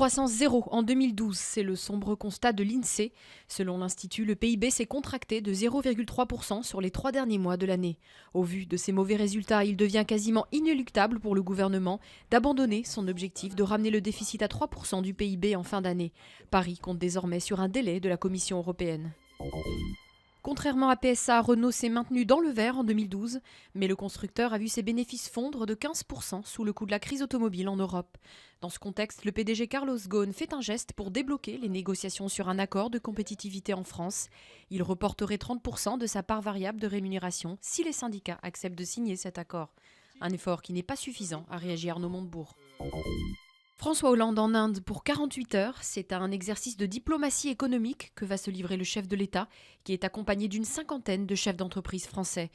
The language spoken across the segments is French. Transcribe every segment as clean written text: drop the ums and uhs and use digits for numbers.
Croissance zéro en 2012, c'est le sombre constat de l'INSEE. Selon l'Institut, le PIB s'est contracté de 0,3% sur les 3 derniers mois de l'année. Au vu de ces mauvais résultats, il devient quasiment inéluctable pour le gouvernement d'abandonner son objectif de ramener le déficit à 3% du PIB en fin d'année. Paris compte désormais sur un délai de la Commission européenne. Contrairement à PSA, Renault s'est maintenu dans le vert en 2012, mais le constructeur a vu ses bénéfices fondre de 15% sous le coup de la crise automobile en Europe. Dans ce contexte, le PDG Carlos Ghosn fait un geste pour débloquer les négociations sur un accord de compétitivité en France. Il reporterait 30% de sa part variable de rémunération si les syndicats acceptent de signer cet accord. Un effort qui n'est pas suffisant, a réagi Arnaud Montebourg. François Hollande en Inde pour 48 heures, c'est à un exercice de diplomatie économique que va se livrer le chef de l'État, qui est accompagné d'une cinquantaine de chefs d'entreprise français.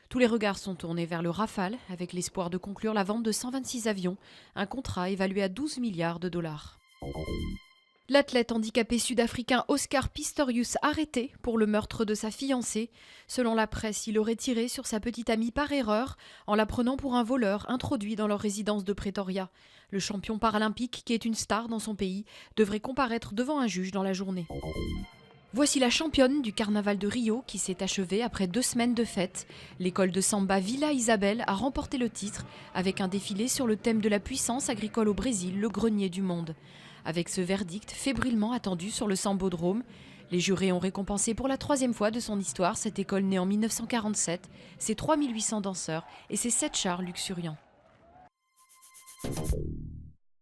Tous les regards sont tournés vers le Rafale, avec l'espoir de conclure la vente de 126 avions, un contrat évalué à 12 milliards de dollars. L'athlète handicapé sud-africain Oscar Pistorius arrêté pour le meurtre de sa fiancée. Selon la presse, il aurait tiré sur sa petite amie par erreur en la prenant pour un voleur introduit dans leur résidence de Pretoria. Le champion paralympique, qui est une star dans son pays, devrait comparaître devant un juge dans la journée. Voici la championne du carnaval de Rio qui s'est achevée après 2 semaines de fête. L'école de samba Villa Isabel a remporté le titre avec un défilé sur le thème de la puissance agricole au Brésil, le grenier du monde. Avec ce verdict fébrilement attendu sur le Sambodrome, les jurés ont récompensé pour la 3e fois de son histoire cette école née en 1947, ses 3800 danseurs et ses 7 chars luxuriants.